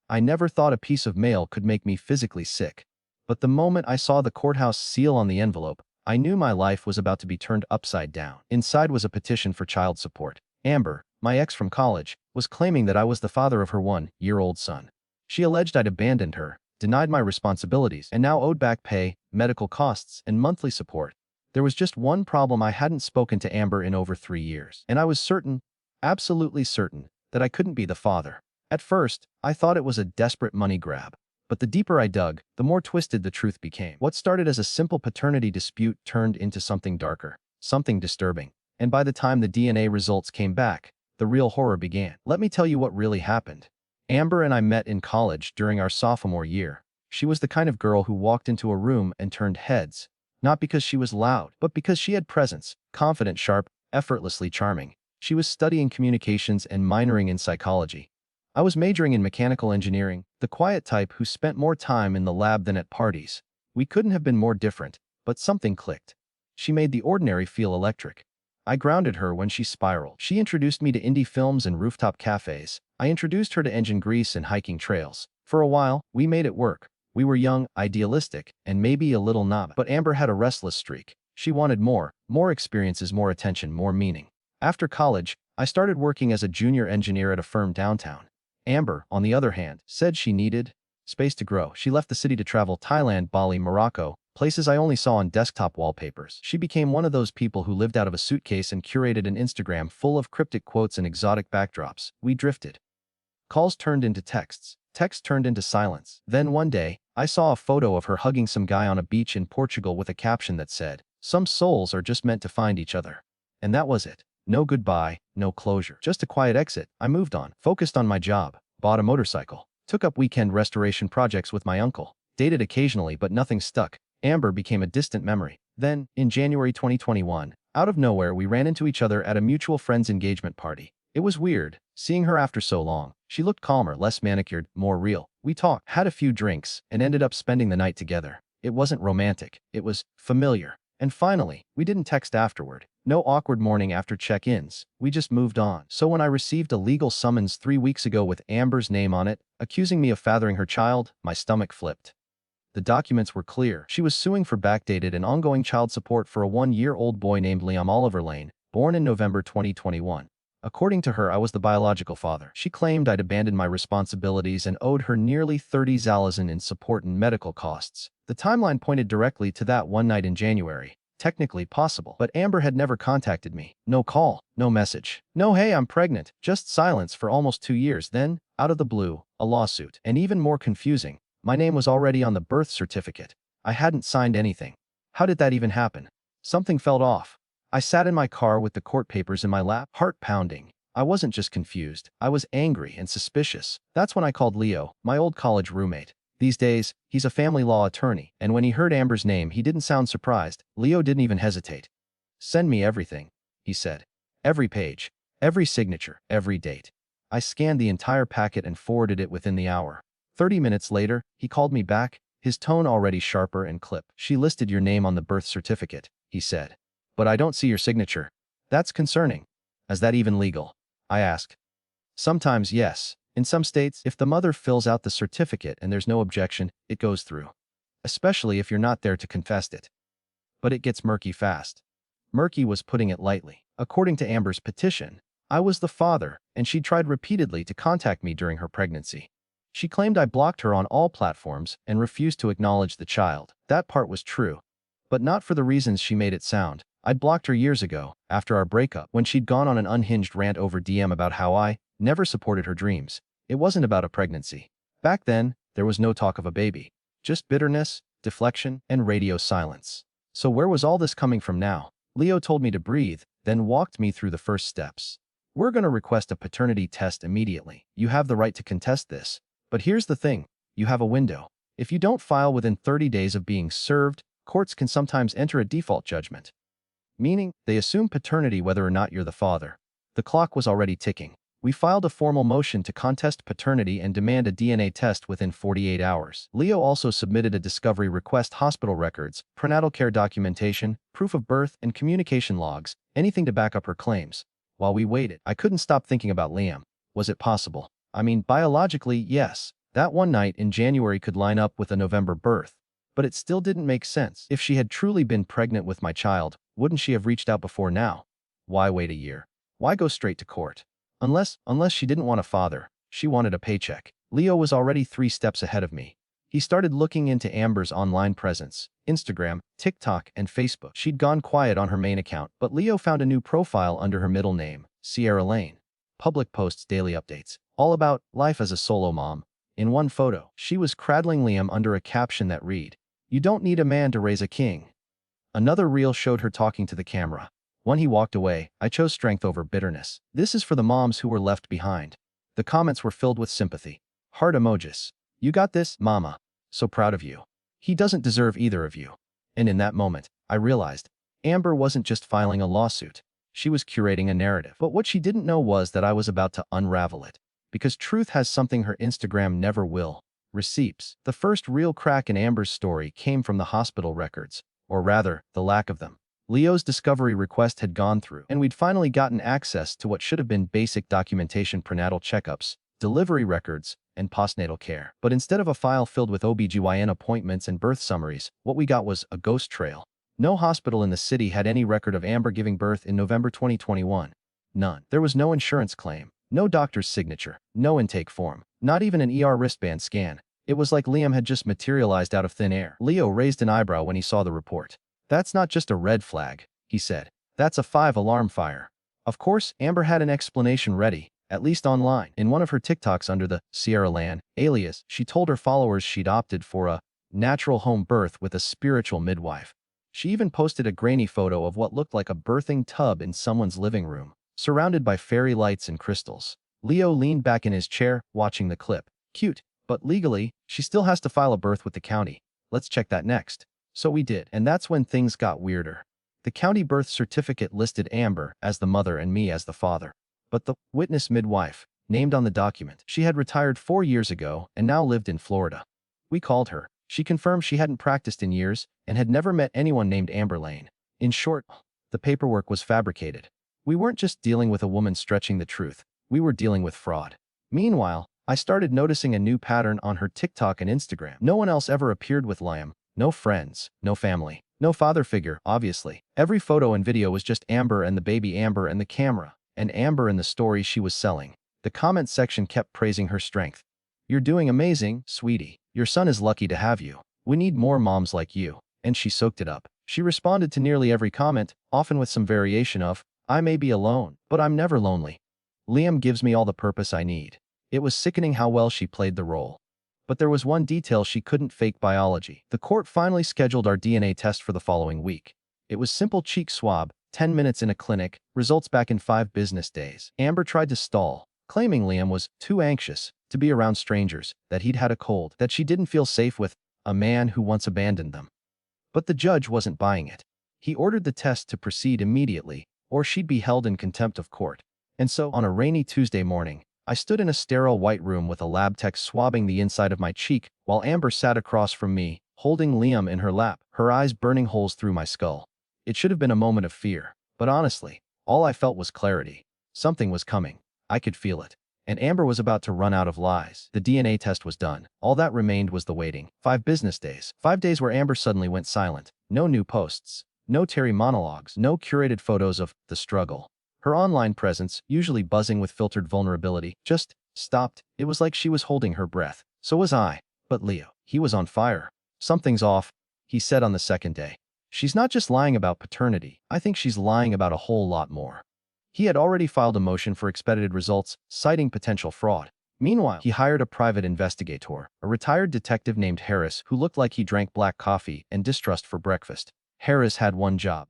I never thought a piece of mail could make me physically sick. But the moment I saw the courthouse seal on the envelope, I knew my life was about to be turned upside down. Inside was a petition for child support. Amber, my ex from college, was claiming that I was the father of her 1-year-old son. She alleged I'd abandoned her, denied my responsibilities, and now owed back pay, medical costs, and monthly support. There was just one problem: I hadn't spoken to Amber in over 3 years. And I was certain, absolutely certain, that I couldn't be the father. At first, I thought it was a desperate money grab. But the deeper I dug, the more twisted the truth became. What started as a simple paternity dispute turned into something darker, something disturbing. And by the time the DNA results came back, the real horror began. Let me tell you what really happened. Amber and I met in college during our sophomore year. She was the kind of girl who walked into a room and turned heads. Not because she was loud, but because she had presence, confident, sharp, effortlessly charming. She was studying communications and minoring in psychology. I was majoring in mechanical engineering, the quiet type who spent more time in the lab than at parties. We couldn't have been more different, but something clicked. She made the ordinary feel electric. I grounded her when she spiraled. She introduced me to indie films and rooftop cafes. I introduced her to engine grease and hiking trails. For a while, we made it work. We were young, idealistic, and maybe a little knob. But Amber had a restless streak. She wanted more experiences, more attention, more meaning. After college, I started working as a junior engineer at a firm downtown. Amber, on the other hand, said she needed space to grow. She left the city to travel Thailand, Bali, Morocco, places I only saw on desktop wallpapers. She became one of those people who lived out of a suitcase and curated an Instagram full of cryptic quotes and exotic backdrops. We drifted. Calls turned into texts. Texts turned into silence. Then one day, I saw a photo of her hugging some guy on a beach in Portugal with a caption that said, "Some souls are just meant to find each other." And that was it. No goodbye, no closure. Just a quiet exit. I moved on, focused on my job, bought a motorcycle, took up weekend restoration projects with my uncle, dated occasionally but nothing stuck. Amber became a distant memory. Then, in January 2021, out of nowhere we ran into each other at a mutual friend's engagement party. It was weird, seeing her after so long. She looked calmer, less manicured, more real. We talked, had a few drinks, and ended up spending the night together. It wasn't romantic, it was familiar. And finally, we didn't text afterward. No awkward morning after check-ins. We just moved on. So when I received a legal summons 3 weeks ago with Amber's name on it, accusing me of fathering her child, my stomach flipped. The documents were clear. She was suing for backdated and ongoing child support for a 1-year-old boy named Liam Oliver Lane, born in November 2021. According to her, I was the biological father. She claimed I'd abandoned my responsibilities and owed her nearly 30 zalazin in support and medical costs. The timeline pointed directly to that one night in January. Technically possible, but Amber had never contacted me. No call, no message, no "hey, I'm pregnant," just silence for almost 2 years. Then, out of the blue, a lawsuit. And even more confusing, my name was already on the birth certificate. I hadn't signed anything. How did that even happen? Something felt off. I sat in my car with the court papers in my lap, heart pounding. I wasn't just confused, I was angry and suspicious. That's when I called Leo, my old college roommate. These days, he's a family law attorney, and when he heard Amber's name, he didn't sound surprised. Leo didn't even hesitate. "Send me everything," he said. "Every page, every signature, every date." I scanned the entire packet and forwarded it within the hour. 30 minutes later, he called me back, his tone already sharper and clipped. "She listed your name on the birth certificate," he said. "But I don't see your signature. That's concerning." "Is that even legal?" I asked. "Sometimes, yes. In some states, if the mother fills out the certificate and there's no objection, it goes through. Especially if you're not there to contest it. But it gets murky fast." Murky was putting it lightly. According to Amber's petition, I was the father, and she tried repeatedly to contact me during her pregnancy. She claimed I blocked her on all platforms and refused to acknowledge the child. That part was true. But not for the reasons she made it sound. I'd blocked her years ago, after our breakup, when she'd gone on an unhinged rant over DM about how I never supported her dreams. It wasn't about a pregnancy. Back then, there was no talk of a baby. Just bitterness, deflection, and radio silence. So where was all this coming from now? Leo told me to breathe, then walked me through the first steps. "We're going to request a paternity test immediately. You have the right to contest this. But here's the thing, you have a window. If you don't file within 30 days of being served, courts can sometimes enter a default judgment. Meaning, they assume paternity whether or not you're the father." The clock was already ticking. We filed a formal motion to contest paternity and demand a DNA test within 48 hours. Leo also submitted a discovery request: hospital records, prenatal care documentation, proof of birth, and communication logs, anything to back up her claims. While we waited, I couldn't stop thinking about Liam. Was it possible? I mean, biologically, yes. That one night in January could line up with a November birth. But it still didn't make sense. If she had truly been pregnant with my child, wouldn't she have reached out before now? Why wait a year? Why go straight to court? Unless she didn't want a father, she wanted a paycheck. Leo was already 3 steps ahead of me. He started looking into Amber's online presence, Instagram, TikTok, and Facebook. She'd gone quiet on her main account, but Leo found a new profile under her middle name, Sierra Lane. Public posts daily updates, all about life as a solo mom. In one photo, she was cradling Liam under a caption that read, "You don't need a man to raise a king." Another reel showed her talking to the camera. When he walked away, I chose strength over bitterness. This is for the moms who were left behind. The comments were filled with sympathy. Heart emojis. "You got this, mama. So proud of you. He doesn't deserve either of you." And in that moment, I realized Amber wasn't just filing a lawsuit. She was curating a narrative. But what she didn't know was that I was about to unravel it. Because truth has something her Instagram never will. Receipts. The first real crack in Amber's story came from the hospital records. Or rather, the lack of them. Leo's discovery request had gone through, and we'd finally gotten access to what should have been basic documentation: prenatal checkups, delivery records, and postnatal care. But instead of a file filled with OBGYN appointments and birth summaries, what we got was a ghost trail. No hospital in the city had any record of Amber giving birth in November 2021. None. There was no insurance claim, no doctor's signature, no intake form, not even an ER wristband scan. It was like Liam had just materialized out of thin air. Leo raised an eyebrow when he saw the report. "That's not just a red flag," he said. "That's a 5-alarm fire." Of course, Amber had an explanation ready, at least online. In one of her TikToks under the Sierra Lane alias, she told her followers she'd opted for a natural home birth with a spiritual midwife. She even posted a grainy photo of what looked like a birthing tub in someone's living room, surrounded by fairy lights and crystals. Leo leaned back in his chair, watching the clip. "Cute, but legally, she still has to file a birth with the county. Let's check that next." So we did, and that's when things got weirder. The county birth certificate listed Amber as the mother and me as the father. But the witness midwife, named on the document, she had retired 4 years ago and now lived in Florida. We called her. She confirmed she hadn't practiced in years and had never met anyone named Amber Lane. In short, the paperwork was fabricated. We weren't just dealing with a woman stretching the truth. We were dealing with fraud. Meanwhile, I started noticing a new pattern on her TikTok and Instagram. No one else ever appeared with Liam. No friends, no family, no father figure, obviously. Every photo and video was just Amber and the baby, Amber and the camera, and Amber and the story she was selling. The comment section kept praising her strength. "You're doing amazing, sweetie. Your son is lucky to have you. We need more moms like you." And she soaked it up. She responded to nearly every comment, often with some variation of, "I may be alone, but I'm never lonely. Liam gives me all the purpose I need." It was sickening how well she played the role. But there was one detail she couldn't fake: biology. The court finally scheduled our DNA test for the following week. It was simple cheek swab, 10 minutes in a clinic, results back in 5 business days. Amber tried to stall, claiming Liam was too anxious to be around strangers, that he'd had a cold, that she didn't feel safe with a man who once abandoned them. But the judge wasn't buying it. He ordered the test to proceed immediately, or she'd be held in contempt of court. And so, on a rainy Tuesday morning, I stood in a sterile white room with a lab tech swabbing the inside of my cheek, while Amber sat across from me, holding Liam in her lap, her eyes burning holes through my skull. It should have been a moment of fear, but honestly, all I felt was clarity. Something was coming. I could feel it. And Amber was about to run out of lies. The DNA test was done. All that remained was the waiting. 5 business days. 5 days where Amber suddenly went silent. No new posts. No Terry monologues. No curated photos of the struggle. Her online presence, usually buzzing with filtered vulnerability, just stopped. It was like she was holding her breath. So was I. But Leo, he was on fire. "Something's off," he said on the second day. "She's not just lying about paternity. I think she's lying about a whole lot more." He had already filed a motion for expedited results, citing potential fraud. Meanwhile, he hired a private investigator, a retired detective named Harris, who looked like he drank black coffee and distrust for breakfast. Harris had one job: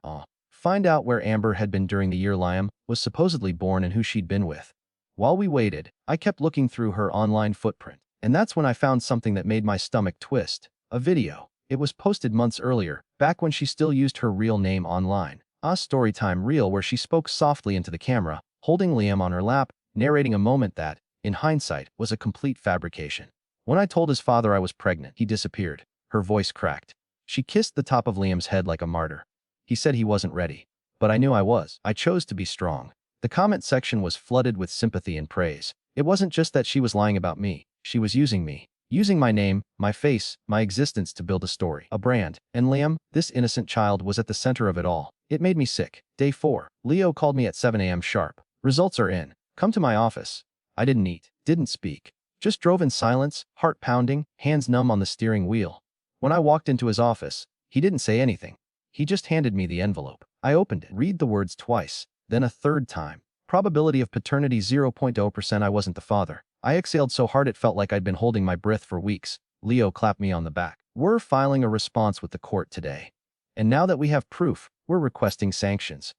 find out where Amber had been during the year Liam was supposedly born and who she'd been with. While we waited, I kept looking through her online footprint, and that's when I found something that made my stomach twist. A video. It was posted months earlier, back when she still used her real name online. A storytime reel where she spoke softly into the camera, holding Liam on her lap, narrating a moment that, in hindsight, was a complete fabrication. When I told his father I was pregnant, he disappeared. Her voice cracked. She kissed the top of Liam's head like a martyr. He said he wasn't ready. But I knew I was. I chose to be strong. The comment section was flooded with sympathy and praise. It wasn't just that she was lying about me. She was using me. using my name, my face, my existence to build a story, a brand. And Liam, this innocent child, was at the center of it all. It made me sick. Day 4. Leo called me at 7 a.m. sharp. Results are in. Come to my office. I didn't eat, didn't speak. Just drove in silence, heart pounding, hands numb on the steering wheel. When I walked into his office, he didn't say anything. He just handed me the envelope. I opened it, read the words twice, then a third time. Probability of paternity 0.0%. I wasn't the father. I exhaled so hard it felt like I'd been holding my breath for weeks. Leo clapped me on the back. We're filing a response with the court today. And now that we have proof, we're requesting sanctions.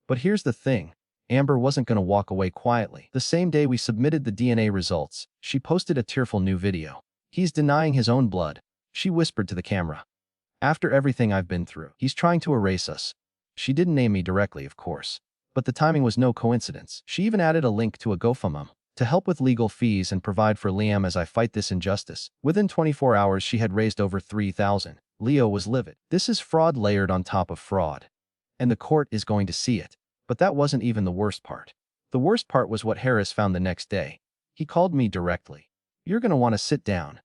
But here's the thing. Amber wasn't going to walk away quietly. The same day we submitted the DNA results, she posted a tearful new video. He's denying his own blood, she whispered to the camera. After everything I've been through, he's trying to erase us. She didn't name me directly, of course. But the timing was no coincidence. She even added a link to a GoFundMe to help with legal fees and provide for Liam as I fight this injustice. Within 24 hours, she had raised over $3,000. Leo was livid. This is fraud layered on top of fraud. And the court is going to see it. But that wasn't even the worst part. The worst part was what Harris found the next day. He called me directly. You're going to want to sit down.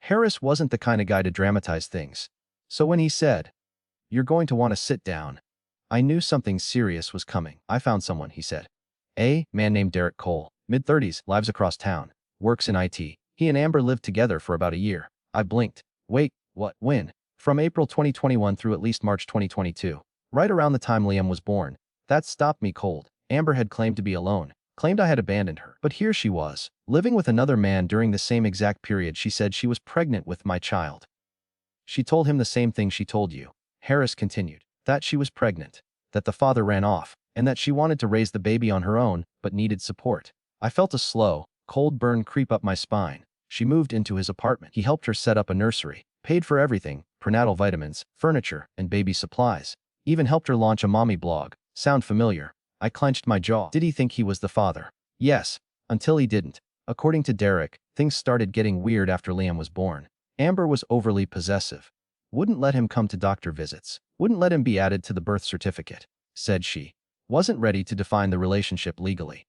Harris wasn't the kind of guy to dramatize things. So when he said, you're going to want to sit down, I knew something serious was coming. I found someone, he said. A man named Derek Cole, mid-30s, lives across town, works in IT. He and Amber lived together for about a year. I blinked. Wait, what? When? From April 2021 through at least March 2022. Right around the time Liam was born. That stopped me cold. Amber had claimed to be alone, claimed I had abandoned her. But here she was, living with another man during the same exact period. She said she was pregnant with my child. She told him the same thing she told you. Harris continued. That she was pregnant, that the father ran off, and that she wanted to raise the baby on her own, but needed support. I felt a slow, cold burn creep up my spine. She moved into his apartment. He helped her set up a nursery, paid for everything, prenatal vitamins, furniture, and baby supplies. Even helped her launch a mommy blog. Sound familiar? I clenched my jaw. Did he think he was the father? Yes, until he didn't. According to Derek, things started getting weird after Liam was born. Amber was overly possessive. Wouldn't let him come to doctor visits. Wouldn't let him be added to the birth certificate, said she. Wasn't ready to define the relationship legally.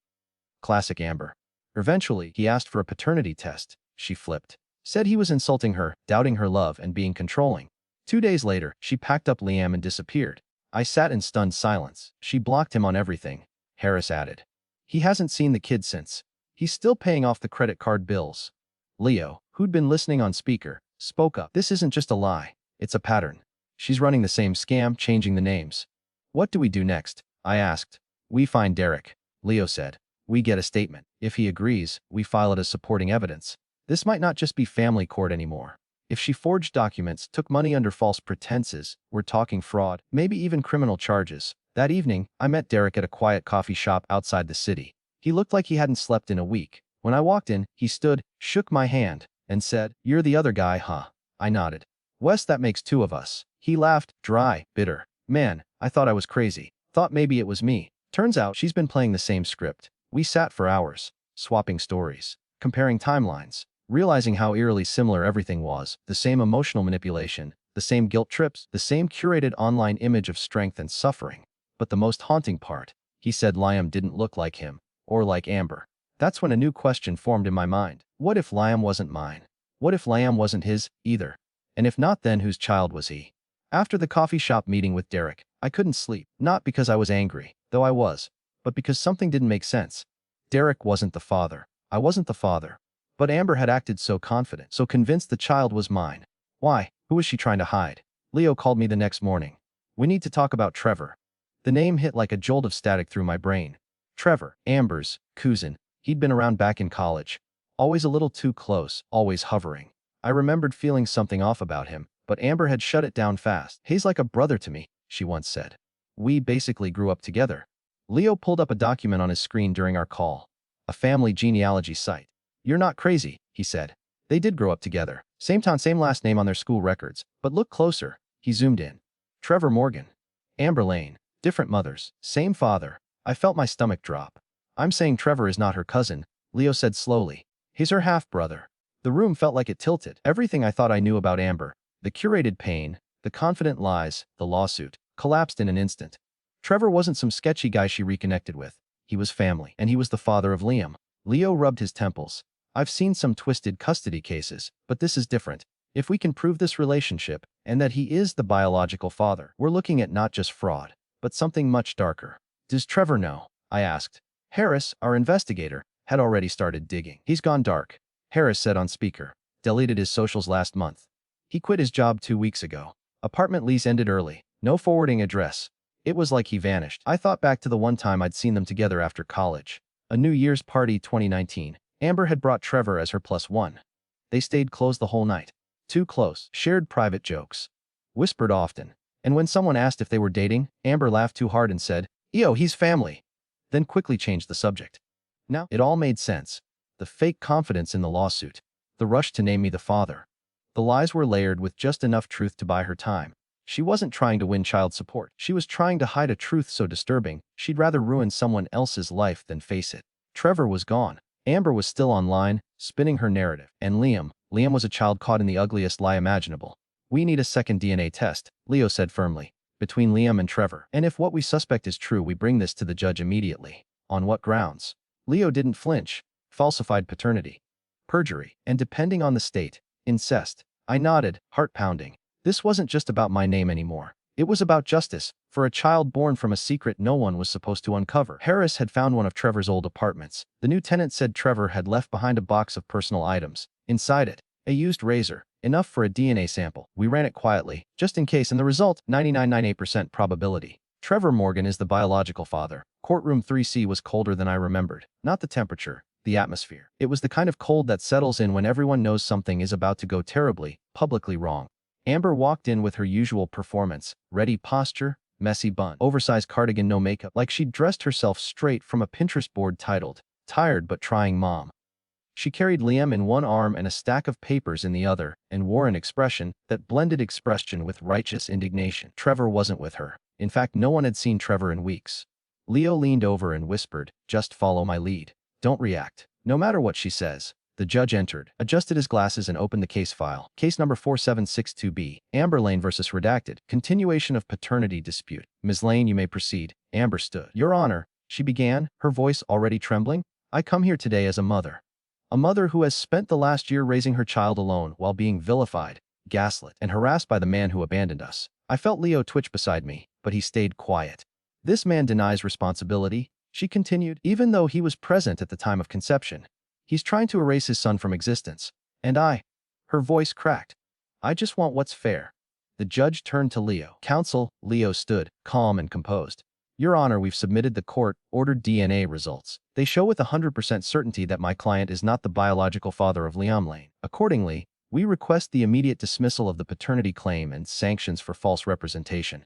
Classic Amber. Eventually, he asked for a paternity test. She flipped. Said he was insulting her, doubting her love, and being controlling. 2 days later, she packed up Liam and disappeared. I sat in stunned silence. She blocked him on everything, Harris added. He hasn't seen the kid since. He's still paying off the credit card bills. Leo, who'd been listening on speaker, spoke up. This isn't just a lie. It's a pattern. She's running the same scam, changing the names. What do we do next? I asked. We find Derek, Leo said. We get a statement. If he agrees, we file it as supporting evidence. This might not just be family court anymore. If she forged documents, took money under false pretenses, we're talking fraud, maybe even criminal charges. That evening, I met Derek at a quiet coffee shop outside the city. He looked like he hadn't slept in a week. When I walked in, he stood, shook my hand, and said, "You're the other guy, huh?" I nodded. "Wes, that makes 2 of us." He laughed, dry, bitter. "Man, I thought I was crazy. Thought maybe it was me. Turns out she's been playing the same script." We sat for hours, swapping stories, comparing timelines, realizing how eerily similar everything was. The same emotional manipulation, the same guilt trips, the same curated online image of strength and suffering. But the most haunting part, he said Liam didn't look like him, or like Amber. That's when a new question formed in my mind. What if Liam wasn't mine? What if Liam wasn't his, either? And if not, then whose child was he? After the coffee shop meeting with Derek, I couldn't sleep. Not because I was angry, though I was, but because something didn't make sense. Derek wasn't the father. I wasn't the father. But Amber had acted so confident, so convinced the child was mine. Why? Who was she trying to hide? Leo called me the next morning. "We need to talk about Trevor." The name hit like a jolt of static through my brain. Trevor, Amber's cousin. He'd been around back in college. Always a little too close, always hovering. I remembered feeling something off about him, but Amber had shut it down fast. "He's like a brother to me," she once said. "We basically grew up together." Leo pulled up a document on his screen during our call. A family genealogy site. "You're not crazy," he said. They did grow up together. Same town, same last name on their school records. But look closer. He zoomed in. Trevor Morgan. Amber Lane. Different mothers. Same father. I felt my stomach drop. "I'm saying Trevor is not her cousin," Leo said slowly. "He's her half-brother." The room felt like it tilted. Everything I thought I knew about Amber, the curated pain, the confident lies, the lawsuit, collapsed in an instant. Trevor wasn't some sketchy guy she reconnected with. He was family, and he was the father of Liam. Leo rubbed his temples. I've seen some twisted custody cases, but this is different. If we can prove this relationship, and that he is the biological father, we're looking at not just fraud, but something much darker. Does Trevor know? I asked. Harris, our investigator, had already started digging. He's gone dark, Harris said on speaker. Deleted his socials last month. He quit his job 2 weeks ago. Apartment lease ended early. No forwarding address. It was like he vanished. I thought back to the one time I'd seen them together after college. A New Year's party 2019. Amber had brought Trevor as her +1. They stayed close the whole night. Too close. Shared private jokes. Whispered often. And when someone asked if they were dating, Amber laughed too hard and said, "Yo, he's family." Then quickly changed the subject. Now, it all made sense. The fake confidence in the lawsuit. The rush to name me the father. The lies were layered with just enough truth to buy her time. She wasn't trying to win child support. She was trying to hide a truth so disturbing, she'd rather ruin someone else's life than face it. Trevor was gone. Amber was still online, spinning her narrative. And Liam was a child caught in the ugliest lie imaginable. We need a second DNA test, Leo said firmly. Between Liam and Trevor. And if what we suspect is true, we bring this to the judge immediately. On what grounds? Leo didn't flinch. Falsified paternity. Perjury. And depending on the state, incest. I nodded, heart pounding. This wasn't just about my name anymore. It was about justice, for a child born from a secret no one was supposed to uncover. Harris had found one of Trevor's old apartments. The new tenant said Trevor had left behind a box of personal items. Inside it, a used razor, enough for a DNA sample. We ran it quietly, just in case, and the result, 99.98% probability. Trevor Morgan is the biological father. Courtroom 3C was colder than I remembered. Not the temperature, the atmosphere. It was the kind of cold that settles in when everyone knows something is about to go terribly, publicly wrong. Amber walked in with her usual performance, ready posture, messy bun, oversized cardigan, no makeup, like she'd dressed herself straight from a Pinterest board titled, "Tired but Trying Mom." She carried Liam in one arm and a stack of papers in the other, and wore an expression that blended expression with righteous indignation. Trevor wasn't with her. In fact, no one had seen Trevor in weeks. Leo leaned over and whispered, "Just follow my lead. Don't react. No matter what she says." The judge entered, adjusted his glasses and opened the case file. Case number 4762B, Amber Lane versus Redacted. Continuation of paternity dispute. Ms. Lane, you may proceed. Amber stood. Your Honor, she began, her voice already trembling. I come here today as a mother. A mother who has spent the last year raising her child alone while being vilified, gaslit, and harassed by the man who abandoned us. I felt Leo twitch beside me, but he stayed quiet. This man denies responsibility, she continued, even though he was present at the time of conception. He's trying to erase his son from existence. And her voice cracked. I just want what's fair. The judge turned to Leo. Counsel, Leo stood, calm and composed. Your Honor, we've submitted the court-ordered DNA results. They show with 100% certainty that my client is not the biological father of Liam Lane. Accordingly, we request the immediate dismissal of the paternity claim and sanctions for false representation.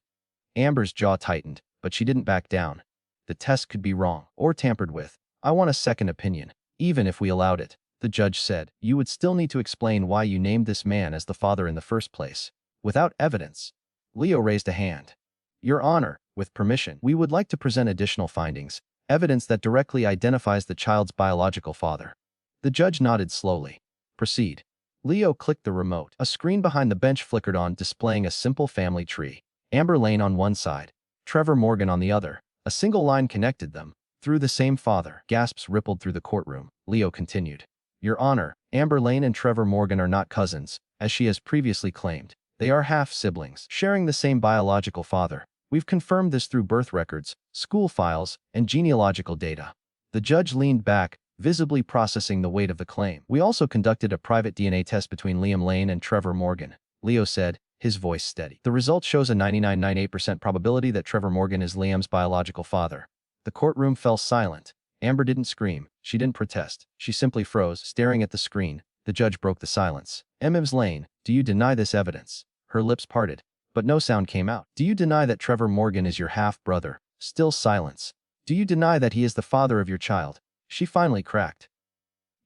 Amber's jaw tightened, but she didn't back down. The test could be wrong or tampered with. I want a second opinion. Even if we allowed it, the judge said, you would still need to explain why you named this man as the father in the first place. Without evidence. Leo raised a hand. Your Honor, with permission, we would like to present additional findings, evidence that directly identifies the child's biological father. The judge nodded slowly. Proceed. Leo clicked the remote. A screen behind the bench flickered on, displaying a simple family tree. Amber Lane on one side, Trevor Morgan on the other. A single line connected them. Through the same father. Gasps rippled through the courtroom. Leo continued. Your Honor, Amber Lane and Trevor Morgan are not cousins, as she has previously claimed. They are half-siblings, sharing the same biological father. We've confirmed this through birth records, school files, and genealogical data. The judge leaned back, visibly processing the weight of the claim. We also conducted a private DNA test between Liam Lane and Trevor Morgan. Leo said, his voice steady. The result shows a 99.98% probability that Trevor Morgan is Liam's biological father. The courtroom fell silent. Amber didn't scream. She didn't protest. She simply froze, staring at the screen. The judge broke the silence. Ms. Lane, do you deny this evidence? Her lips parted, but no sound came out. Do you deny that Trevor Morgan is your half-brother? Still silence. Do you deny that he is the father of your child? She finally cracked.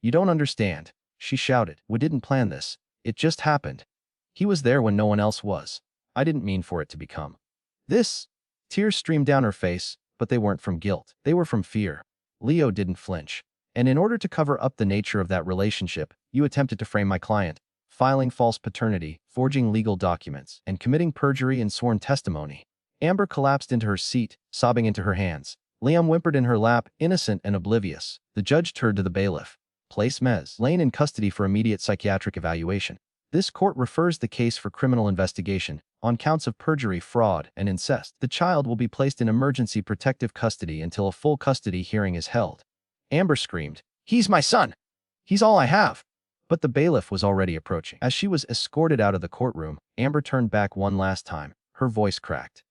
You don't understand, she shouted. We didn't plan this. It just happened. He was there when no one else was. I didn't mean for it to become this. Tears streamed down her face, but they weren't from guilt. They were from fear. Leo didn't flinch. And in order to cover up the nature of that relationship, you attempted to frame my client, filing false paternity, forging legal documents, and committing perjury and sworn testimony. Amber collapsed into her seat, sobbing into her hands. Liam whimpered in her lap, innocent and oblivious. The judge turned to the bailiff. Place Mez Lane in custody for immediate psychiatric evaluation. This court refers the case for criminal investigation on counts of perjury, fraud, and incest. The child will be placed in emergency protective custody until a full custody hearing is held. Amber screamed, "He's my son! He's all I have!" But the bailiff was already approaching. As she was escorted out of the courtroom, Amber turned back one last time, her voice cracked.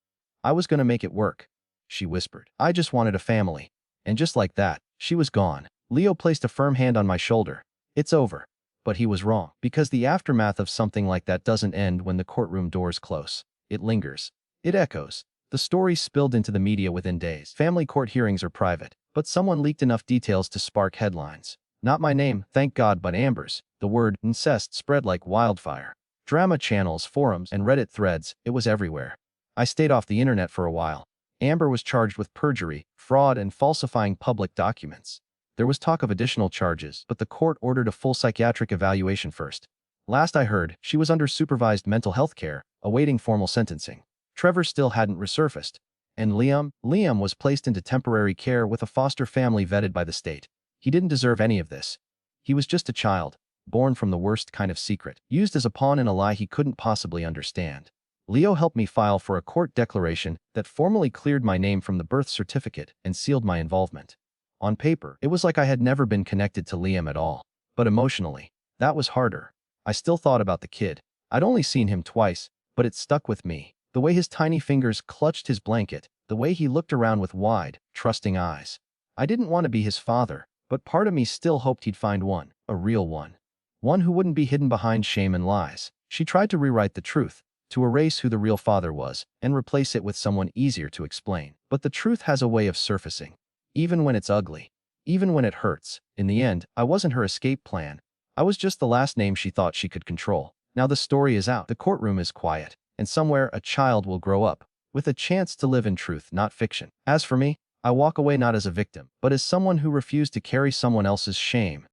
"I was gonna make it work," she whispered. "I just wanted a family." And just like that, she was gone. Leo placed a firm hand on my shoulder. "It's over." But he was wrong, because the aftermath of something like that doesn't end when the courtroom doors close. It lingers. It echoes. The story spilled into the media within days. Family court hearings are private, but someone leaked enough details to spark headlines. Not my name, thank God, but Amber's. The word incest spread like wildfire. Drama channels, forums, and Reddit threads, it was everywhere. I stayed off the internet for a while. Amber was charged with perjury, fraud, and falsifying public documents. There was talk of additional charges, but the court ordered a full psychiatric evaluation first. Last I heard, she was under supervised mental health care, awaiting formal sentencing. Trevor still hadn't resurfaced. And Liam was placed into temporary care with a foster family vetted by the state. He didn't deserve any of this. He was just a child, born from the worst kind of secret, used as a pawn in a lie he couldn't possibly understand. Leo helped me file for a court declaration that formally cleared my name from the birth certificate and sealed my involvement. On paper, it was like I had never been connected to Liam at all. But emotionally, that was harder. I still thought about the kid. I'd only seen him twice, but it stuck with me. The way his tiny fingers clutched his blanket, the way he looked around with wide, trusting eyes. I didn't want to be his father, but part of me still hoped he'd find one, a real one. One who wouldn't be hidden behind shame and lies. She tried to rewrite the truth, to erase who the real father was, and replace it with someone easier to explain. But the truth has a way of surfacing. Even when it's ugly. Even when it hurts. In the end, I wasn't her escape plan. I was just the last name she thought she could control. Now the story is out. The courtroom is quiet. And somewhere a child will grow up, with a chance to live in truth, not fiction. As for me, I walk away not as a victim, but as someone who refused to carry someone else's shame.